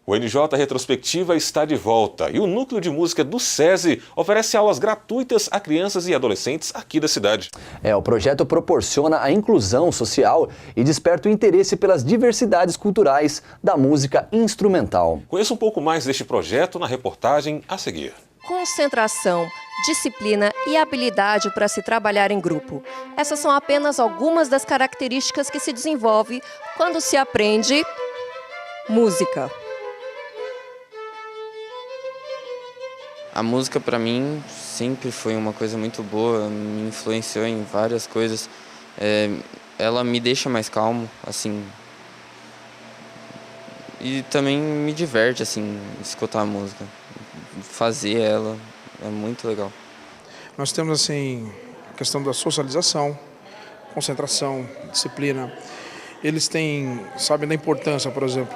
O NJ Retrospectiva está de volta e o Núcleo de Música do SESI oferece aulas gratuitas a crianças e adolescentes aqui da cidade. O projeto proporciona a inclusão social e desperta o interesse pelas diversidades culturais da música instrumental. Conheça um pouco mais deste projeto na reportagem a seguir. Concentração, disciplina e habilidade para se trabalhar em grupo. Essas são apenas algumas das características que se desenvolve quando se aprende música. A música para mim sempre foi uma coisa muito boa, me influenciou em várias coisas. Ela me deixa mais calmo, assim, e também me diverte, assim, escutar a música. Fazer ela é muito legal. Nós temos, assim, a questão da socialização, concentração, disciplina. Eles sabem da importância, por exemplo,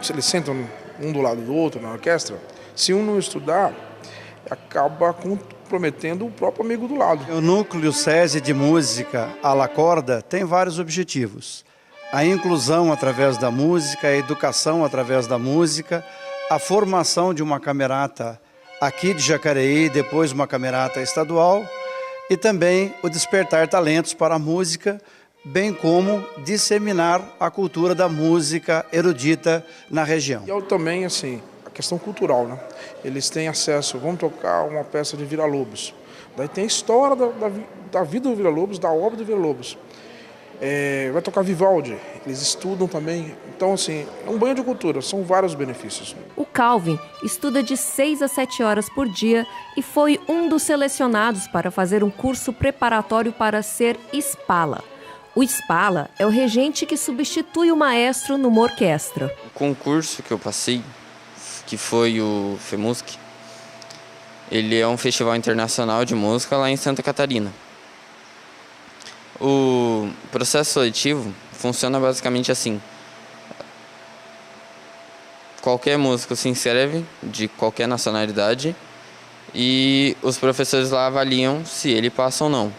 se eles sentam um do lado do outro na orquestra, se um não estudar, acaba comprometendo o próprio amigo do lado. O Núcleo SESI de Música à la Corda tem vários objetivos. A inclusão através da música, a educação através da música, a formação de uma camerata aqui de Jacareí, depois uma camerata estadual, e também o despertar talentos para a música, bem como disseminar a cultura da música erudita na região. E também, assim, a questão cultural, né? Eles têm acesso, vamos tocar uma peça de Villa-Lobos. Daí tem a história da vida do Villa-Lobos, da obra do Villa-Lobos. Vai tocar Vivaldi, eles estudam também. Então, assim, é um banho de cultura, são vários benefícios. O Calvin estuda de 6 a 7 horas por dia e foi um dos selecionados para fazer um curso preparatório para ser Spala. O Spala é o regente que substitui o maestro numa orquestra. O concurso que eu passei, que foi o FEMUSC, ele é um festival internacional de música lá em Santa Catarina. O processo seletivo funciona basicamente assim. Qualquer músico se inscreve, de qualquer nacionalidade, e os professores lá avaliam se ele passa ou não.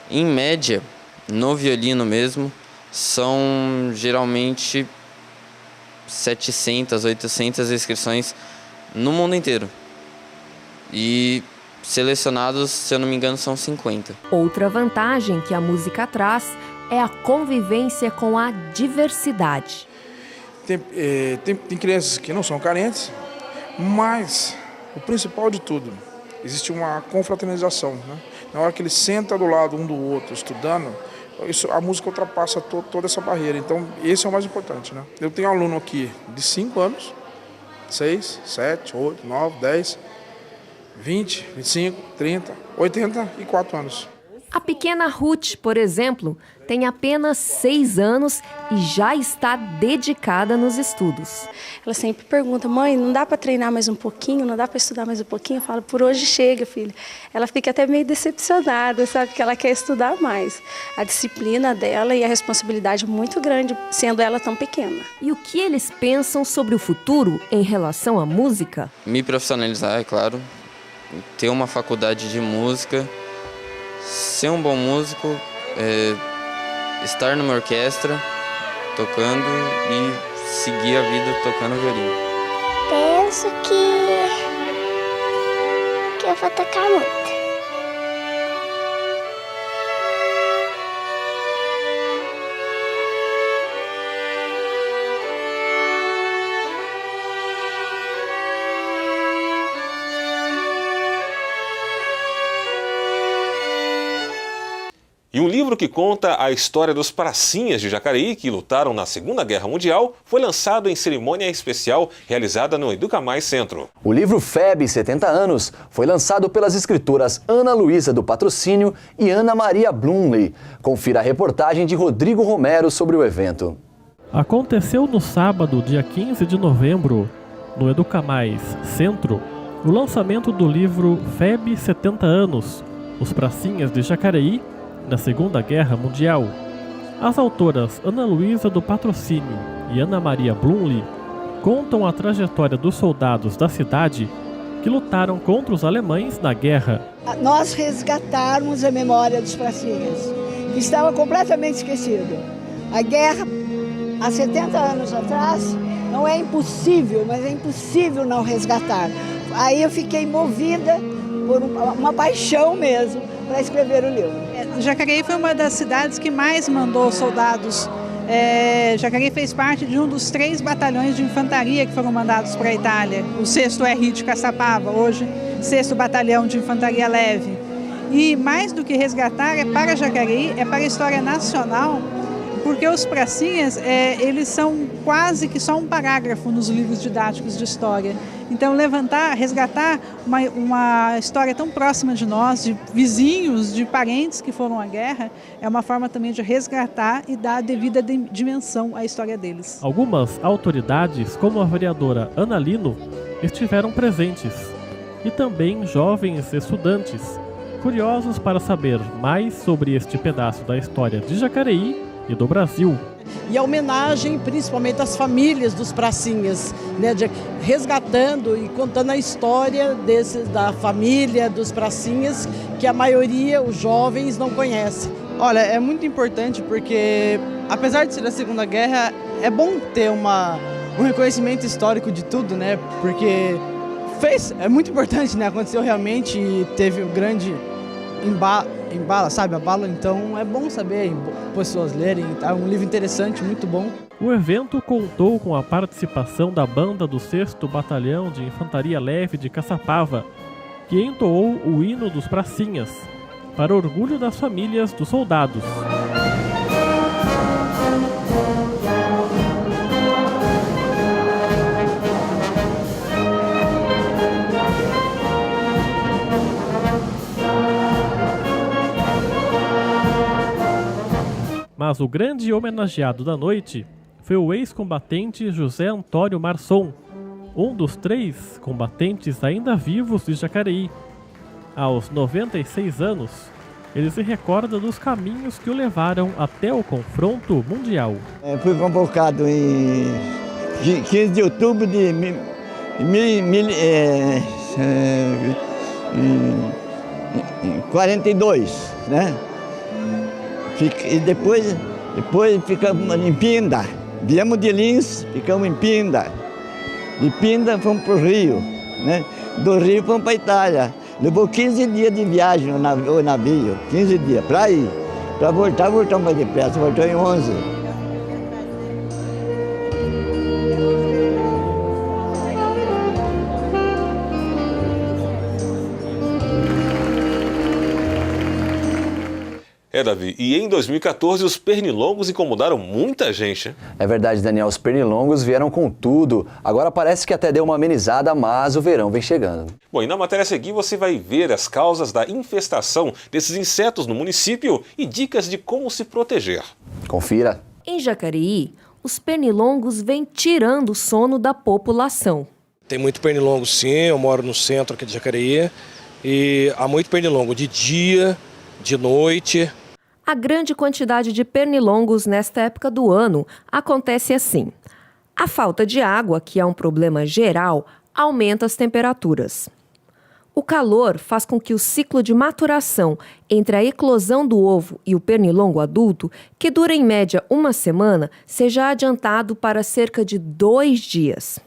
Em média, no violino mesmo, são geralmente 700, 800 inscrições no mundo inteiro. E selecionados, se eu não me engano, são 50. Outra vantagem que a música traz é a convivência com a diversidade. Tem crianças que não são carentes, mas o principal de tudo, existe uma confraternização, né? Na hora que eles sentam do lado um do outro, estudando, a música ultrapassa toda essa barreira. Então, esse é o mais importante, né? Eu tenho um aluno aqui de 5 anos, 6, 7, 8, 9, 10, 20, 25, 30, 84 anos. A pequena Ruth, por exemplo, tem apenas 6 anos e já está dedicada nos estudos. Ela sempre pergunta: mãe, não dá para treinar mais um pouquinho? Não dá para estudar mais um pouquinho? Eu falo: por hoje chega, filha. Ela fica até meio decepcionada, sabe? Porque ela quer estudar mais. A disciplina dela e a responsabilidade muito grande, sendo ela tão pequena. E o que eles pensam sobre o futuro em relação à música? Me profissionalizar, é claro. Ter uma faculdade de música, ser um bom músico, estar numa orquestra, tocando e seguir a vida tocando violino. Penso que eu vou tocar muito. E um livro que conta a história dos pracinhas de Jacareí que lutaram na Segunda Guerra Mundial foi lançado em cerimônia especial realizada no Educa Mais Centro. O livro FEB 70 anos foi lançado pelas escritoras Ana Luísa do Patrocínio e Ana Maria Blumley. Confira a reportagem de Rodrigo Romero sobre o evento. Aconteceu no sábado, dia 15 de novembro, no Educa Mais Centro, o lançamento do livro FEB 70 anos, Os Pracinhas de Jacareí, na Segunda Guerra Mundial. As autoras Ana Luísa do Patrocínio e Ana Maria Blumley contam a trajetória dos soldados da cidade que lutaram contra os alemães na guerra. Nós resgatarmos a memória dos pracinhas, que estava completamente esquecido. A guerra, há 70 anos atrás, Não é impossível, mas é impossível não resgatar. Aí eu fiquei movida por uma paixão mesmo para escrever o livro. Jacareí foi uma das cidades que mais mandou soldados. Jacareí fez parte de um dos 3 batalhões de infantaria que foram mandados para a Itália. O 6º RI de Caçapava, hoje 6º Batalhão de Infantaria Leve. E mais do que resgatar, é para Jacareí, é para a história nacional, porque os pracinhas, eles são quase que só um parágrafo nos livros didáticos de história. Então, resgatar uma história tão próxima de nós, de vizinhos, de parentes que foram à guerra, é uma forma também de resgatar e dar a devida dimensão à história deles. Algumas autoridades, como a vereadora Ana Lino, estiveram presentes. E também jovens estudantes, curiosos para saber mais sobre este pedaço da história de Jacareí e do Brasil. E a homenagem principalmente às famílias dos pracinhas, né, resgatando e contando a história da família dos pracinhas, que a maioria, os jovens, não conhecem. Olha, é muito importante porque, apesar de ser a Segunda Guerra, é bom ter um reconhecimento histórico de tudo, né? Porque é muito importante, né? Aconteceu realmente e teve um grande abalo, então é bom saber, pessoas lerem, é um livro interessante, muito bom. O evento contou com a participação da banda do 6º Batalhão de Infantaria Leve de Caçapava, que entoou o hino dos pracinhas, para orgulho das famílias dos soldados. Mas o grande homenageado da noite foi o ex-combatente José Antônio Marçom, um dos 3 combatentes ainda vivos de Jacareí. Aos 96 anos, ele se recorda dos caminhos que o levaram até o confronto mundial. Fui convocado em 15 de outubro de 42, né? E depois ficamos em Pinda. Viemos de Lins, ficamos em Pinda. De Pinda fomos para o Rio, né? Do Rio fomos para a Itália. Levou 15 dias de viagem o navio, 15 dias para ir. Para voltar mais depressa, voltou em 11. Davi, e em 2014 os pernilongos incomodaram muita gente, hein? É verdade, Daniel, os pernilongos vieram com tudo. Agora parece que até deu uma amenizada, mas o verão vem chegando. Bom, e na matéria a seguir você vai ver as causas da infestação desses insetos no município e dicas de como se proteger. Confira. Em Jacareí, os pernilongos vêm tirando o sono da população. Tem muito pernilongo sim, eu moro no centro aqui de Jacareí e há muito pernilongo de dia, de noite. A grande quantidade de pernilongos nesta época do ano acontece assim. A falta de água, que é um problema geral, aumenta as temperaturas. O calor faz com que o ciclo de maturação entre a eclosão do ovo e o pernilongo adulto, que dura em média 1 semana, seja adiantado para cerca de 2 dias.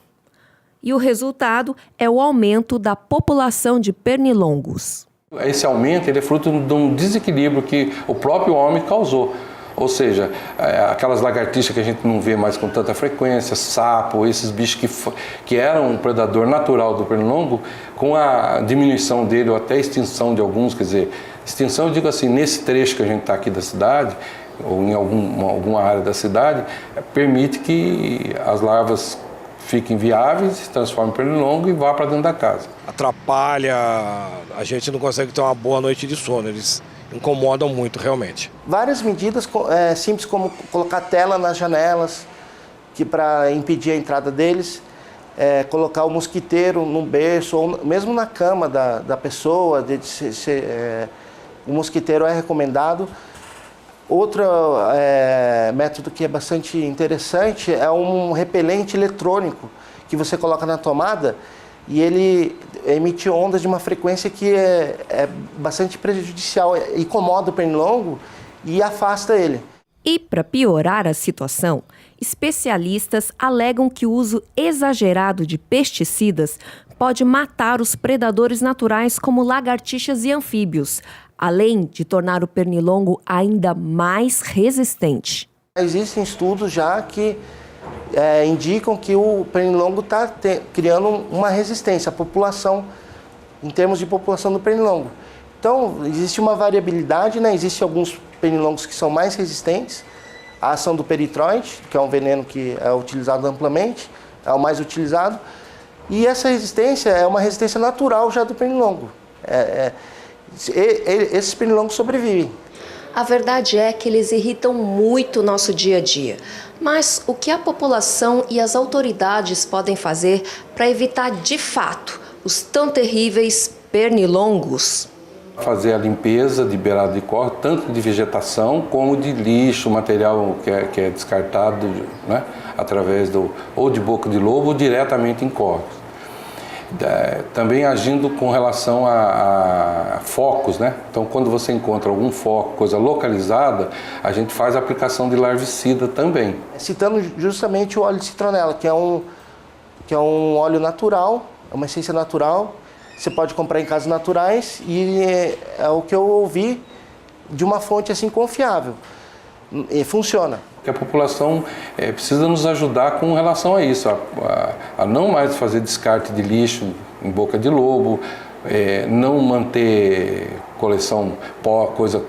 E o resultado é o aumento da população de pernilongos. Esse aumento ele é fruto de um desequilíbrio que o próprio homem causou. Ou seja, aquelas lagartixas que a gente não vê mais com tanta frequência, sapo, esses bichos que eram um predador natural do pernilongo, com a diminuição dele ou até a extinção de alguns, quer dizer, extinção eu digo assim, nesse trecho que a gente está aqui da cidade, ou em alguma área da cidade, permite que as larvas fiquem viáveis, se transformem em pernilongo e vá para dentro da casa. Atrapalha, a gente não consegue ter uma boa noite de sono, eles incomodam muito realmente. Várias medidas simples como colocar tela nas janelas, que para impedir a entrada deles, colocar o mosquiteiro num berço ou mesmo na cama da pessoa, o mosquiteiro é recomendado. Outro método que é bastante interessante é um repelente eletrônico que você coloca na tomada e ele emite ondas de uma frequência que é bastante prejudicial, incomoda o pernilongo e afasta ele. E, para piorar a situação, especialistas alegam que o uso exagerado de pesticidas pode matar os predadores naturais como lagartixas e anfíbios, além de tornar o pernilongo ainda mais resistente. Existem estudos já que indicam que o pernilongo está criando uma resistência à população, em termos de população do pernilongo. Então, existe uma variabilidade, né? Existem alguns pernilongos que são mais resistentes à ação do peritroide, que é um veneno que é utilizado amplamente, é o mais utilizado. E essa resistência é uma resistência natural já do pernilongo. Esses pernilongos sobrevivem. A verdade é que eles irritam muito o nosso dia a dia. Mas o que a população e as autoridades podem fazer para evitar de fato os tão terríveis pernilongos? Fazer a limpeza de beirada de córrego, tanto de vegetação como de lixo, material que é descartado, né, através ou de boca de lobo ou diretamente em córregos. Também agindo com relação a focos, né? Então, quando você encontra algum foco, coisa localizada, a gente faz a aplicação de larvicida também. Citando justamente o óleo de citronela, que é um óleo natural, é uma essência natural. Você pode comprar em casas naturais e é o que eu ouvi de uma fonte assim confiável. E funciona. A população precisa nos ajudar com relação a isso, a não mais fazer descarte de lixo em boca de lobo, não manter coleção coisa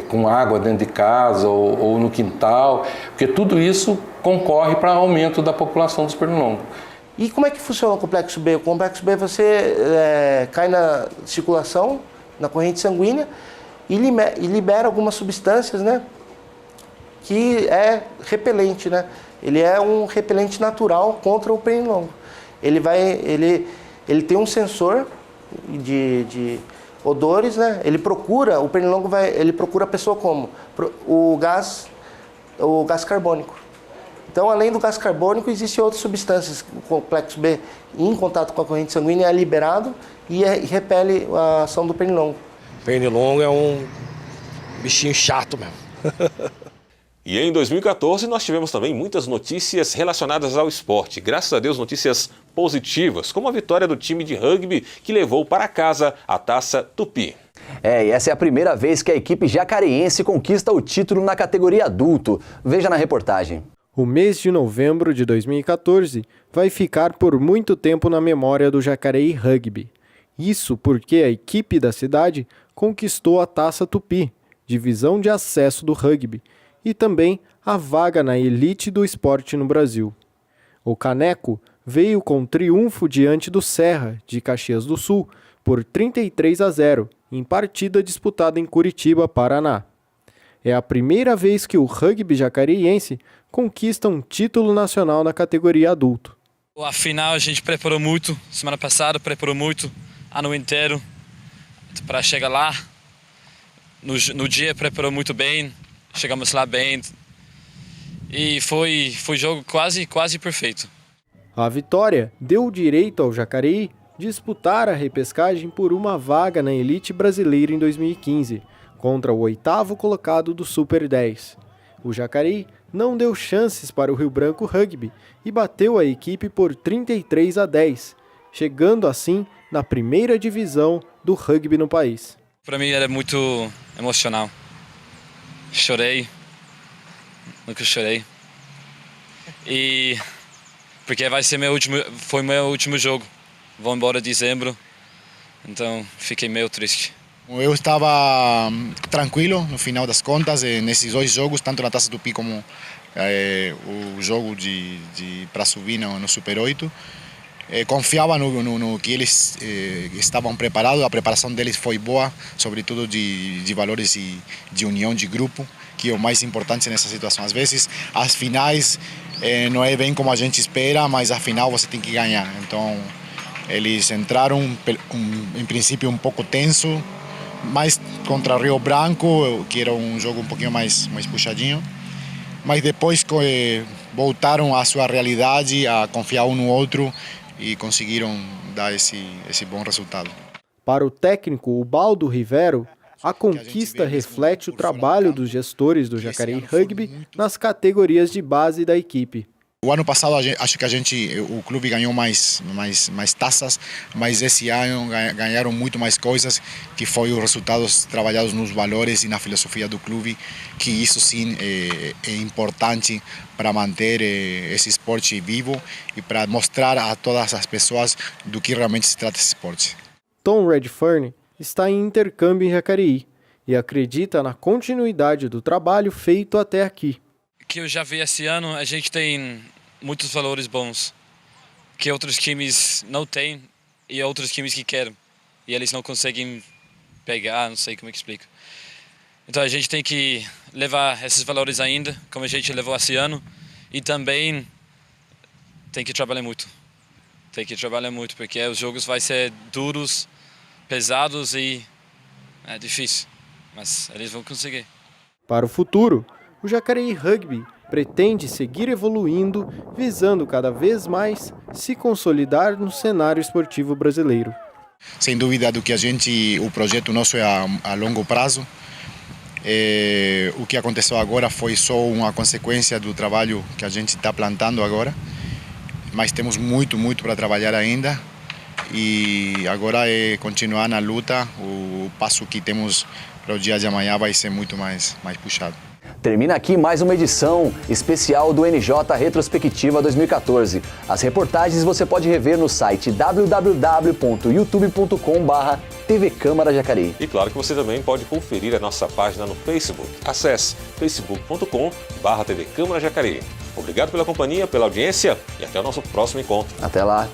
com água dentro de casa ou no quintal, porque tudo isso concorre para aumento da população dos pernilongos. E como é que funciona o complexo B? O complexo B você cai na circulação, na corrente sanguínea e libera algumas substâncias, né, que é repelente, né? Ele é um repelente natural contra o pernilongo. Ele tem um sensor de odores, né? O pernilongo ele procura a pessoa como? O gás carbônico. Então, além do gás carbônico, existem outras substâncias. O complexo B, em contato com a corrente sanguínea, é liberado e repele a ação do pernilongo. Pernilongo é um bichinho chato mesmo. E em 2014 nós tivemos também muitas notícias relacionadas ao esporte. Graças a Deus, notícias positivas, como a vitória do time de rugby que levou para casa a Taça Tupi. E essa é a primeira vez que a equipe jacareense conquista o título na categoria adulto. Veja na reportagem. O mês de novembro de 2014 vai ficar por muito tempo na memória do Jacareí Rugby. Isso porque a equipe da cidade conquistou a Taça Tupi, divisão de acesso do rugby, e também a vaga na elite do esporte no Brasil. O Caneco veio com triunfo diante do Serra, de Caxias do Sul, por 33-0, em partida disputada em Curitiba, Paraná. É a primeira vez que o rugby jacareiense conquista um título nacional na categoria adulto. A final a gente preparou muito, semana passada preparou muito, ano inteiro, para chegar lá. No dia preparou muito bem, chegamos lá bem e foi jogo quase perfeito. A vitória deu direito ao Jacareí disputar a repescagem por uma vaga na elite brasileira em 2015, contra o 8º colocado do Super 10. O Jacareí não deu chances para o Rio Branco Rugby e bateu a equipe por 33-10, chegando assim na primeira divisão do rugby no país. Para mim era muito emocional. Chorei, nunca chorei. E porque foi meu último jogo. Vou embora em dezembro, então fiquei meio triste. Eu estava tranquilo no final das contas nesses dois jogos, tanto na Taça Tupi como o jogo para subir no Super 8. Confiava no que eles estavam preparados, a preparação deles foi boa, sobretudo de valores e de união de grupo, que é o mais importante nessa situação. Às vezes, as finais não é bem como a gente espera, mas a final você tem que ganhar. Então, eles entraram, em princípio, um pouco tenso, mais contra Rio Branco, que era um jogo um pouquinho mais puxadinho. Mas depois voltaram à sua realidade, a confiar um no outro e conseguiram dar esse bom resultado. Para o técnico Ubaldo Rivero, A conquista reflete o trabalho dos gestores do Jacareí Rugby nas categorias de base da equipe. O ano passado acho que o clube ganhou mais taças, mas esse ano ganharam muito mais coisas, que foi os resultados trabalhados nos valores e na filosofia do clube, que isso sim é importante para manter esse esporte vivo e para mostrar a todas as pessoas do que realmente se trata esse esporte. Tom Redfern está em intercâmbio em Jacareí e acredita na continuidade do trabalho feito até aqui. Que eu já vi esse ano, a gente tem muitos valores bons que outros times não têm e outros times que querem e eles não conseguem pegar, não sei como é que explico. Então a gente tem que levar esses valores ainda, como a gente levou esse ano, e também tem que trabalhar muito. Tem que trabalhar muito porque os jogos vão ser duros, pesados e é difícil, mas eles vão conseguir. Para o futuro, o Jacareí Rugby pretende seguir evoluindo, visando cada vez mais se consolidar no cenário esportivo brasileiro. Sem dúvida do que o projeto nosso é a longo prazo. O que aconteceu agora foi só uma consequência do trabalho que a gente está plantando agora, mas temos muito para trabalhar ainda e agora é continuar na luta. O passo que temos para o dia de amanhã vai ser muito mais puxado. Termina aqui mais uma edição especial do NJ Retrospectiva 2014. As reportagens você pode rever no site www.youtube.com/TV Câmara Jacareí. E claro que você também pode conferir a nossa página no Facebook. Acesse facebook.com/TV Câmara Jacareí. Obrigado pela companhia, pela audiência e até o nosso próximo encontro. Até lá.